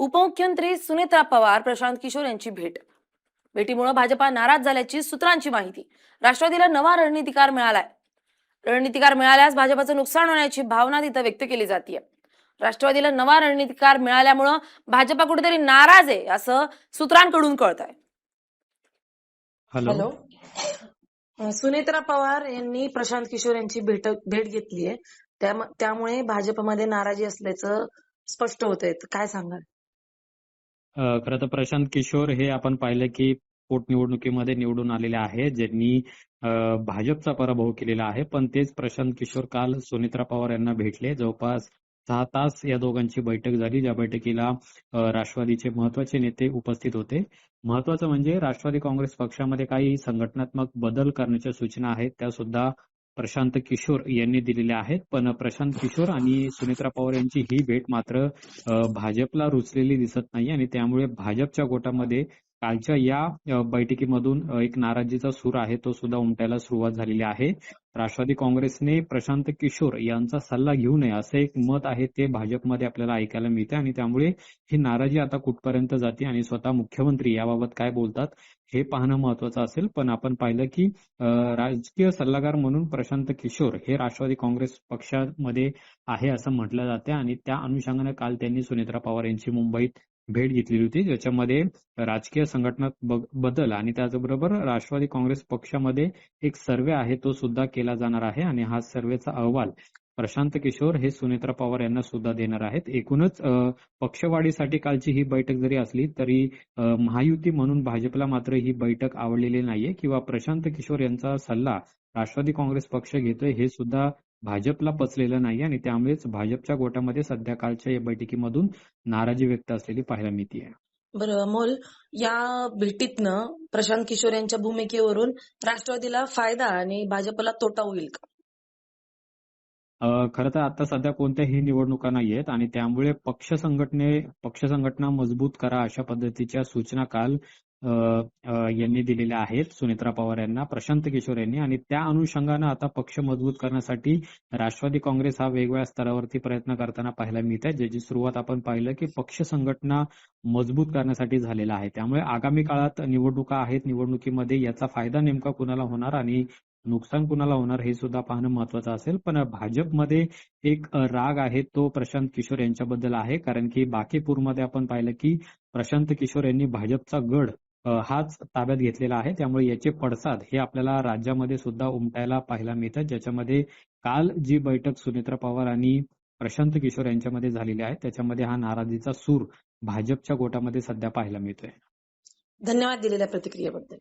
उपमुख्यमंत्री सुनेत्रा पवार प्रशांत किशोर यांची भेटीमुळे भाजपा नाराज झाल्याची सूत्रांची माहिती. राष्ट्रवादीला नवा रणनीतिकार मिळालाय. रणनीतिकार मिळाल्यास भाजपचं नुकसान होण्याची भावना तिथं व्यक्त केली जाते. राष्ट्रवादीला नवा रणनीतिकार मिळाल्यामुळे भाजपा कुठेतरी नाराज आहे असं सूत्रांकडून कळतंय. हॅलो. सुनेत्रा पवार यांनी प्रशांत किशोर यांची भेट घेतली आहे. त्यामुळे भाजपमध्ये नाराजी असल्याचं स्पष्ट होतंय. काय सांगाल? खरं तर प्रशांत किशोर हे आपण पाहिलं की पोटनिवडणुकीमध्ये निवडून आलेले आहेत, ज्यांनी भाजपचा पराभव केलेला आहे. पण तेच प्रशांत किशोर काल सुनेत्रा पवार यांना भेटले. जवळपास 6 तास या दोघांची बैठक झाली, ज्या बैठकीला राष्ट्रवादीचे महत्वाचे नेते उपस्थित होते. महत्वाचं म्हणजे राष्ट्रवादी काँग्रेस पक्षामध्ये काही संघटनात्मक बदल करण्याच्या सूचना आहेत, त्या सुद्धा प्रशांत किशोर यांनी दिलेल्या आहेत. पण प्रशांत किशोर आणि सुनेत्रा पवार यांची ही भेट मात्र भाजपला रुचलेली दिसत नाही आणि त्यामुळे भाजपच्या गोटामध्ये कालच्या या बैठकीमधून एक नाराजीचा सूर आहे तो सुद्धा उमटायला सुरुवात झालेली आहे. राष्ट्रवादी काँग्रेसने प्रशांत किशोर यांचा सल्ला घेऊ नये असं एक मत आहे ते भाजपमध्ये आपल्याला ऐकायला मिळते आणि त्यामुळे ही नाराजी आता कुठपर्यंत जाते आणि स्वतः मुख्यमंत्री याबाबत काय बोलतात हे पाहणं महत्वाचं असेल. पण आपण पाहिलं की राजकीय सल्लागार म्हणून प्रशांत किशोर हे राष्ट्रवादी काँग्रेस पक्षामध्ये आहे असं म्हटलं जाते आणि त्या अनुषंगाने काल त्यांनी सुनेत्रा पवार यांची मुंबईत भेट घेतलेली होती, ज्याच्यामध्ये राजकीय संघटनात्मक बदल आणि त्याचबरोबर राष्ट्रवादी काँग्रेस पक्षामध्ये एक सर्वे आहे तो सुद्धा केला जाणार आहे आणि हा सर्वेचा अहवाल प्रशांत किशोर हे सुनेत्रा पवार यांना सुद्धा देणार आहेत. एकूणच पक्षवाढीसाठी कालची ही बैठक जरी असली तरी महायुती म्हणून भाजपला मात्र ही बैठक आवडलेली नाहीये किंवा प्रशांत किशोर यांचा सल्ला राष्ट्रवादी काँग्रेस पक्ष घेतोय हे सुद्धा भाजपला पचलेलं नाही आणि त्यामुळेच भाजपच्या गोटामध्ये सध्या कालच्या या बैठकीमधून नाराजी व्यक्त असलेली पाहायला मिळते. बरं अमोल, या भेटीतनं प्रशांत किशोर यांच्या भूमिकेवरून राष्ट्रवादीला फायदा आणि भाजपला तोटा होईल का? खरं तर आता सध्या कोणत्याही निवडणुका नाहीयेत आणि त्यामुळे पक्ष संघटना मजबूत करा अशा पद्धतीच्या सूचना काल यांनी दिलेल्या आहेत सुनेत्रा पवार यांना, प्रशांत किशोर यांनी आणि त्या अनुषंगानं आता पक्ष मजबूत करण्यासाठी राष्ट्रवादी काँग्रेस हा वेगवेगळ्या स्तरावरती प्रयत्न करताना पाहायला मिळत आहे, ज्याची सुरुवात आपण पाहिलं की पक्ष संघटना मजबूत करण्यासाठी झालेला आहे. त्यामुळे आगामी काळात निवडणुका आहेत, निवडणुकीमध्ये याचा फायदा नेमका कुणाला होणार आणि नुकसान कुणाला होणार हे सुद्धा पाहणं महत्वाचं असेल. पण भाजपमध्ये एक राग आहे तो प्रशांत किशोर यांच्याबद्दल आहे, कारण की बाकीपूरमध्ये आपण पाहिलं की प्रशांत किशोर यांनी भाजपचा गड हाच ताब्यात घेतलेला आहे. त्यामुळे याचे पडसाद हे आपल्याला राज्यामध्ये सुद्धा उमटायला पाहायला मिळतात, ज्याच्यामध्ये काल जी बैठक सुनेत्रा पवार आणि प्रशांत किशोर यांच्यामध्ये झालेली आहे त्याच्यामध्ये हा नाराजीचा सूर भाजपच्या गोटामध्ये सध्या पाहायला मिळतोय. धन्यवाद दिलेल्या प्रतिक्रियेबद्दल.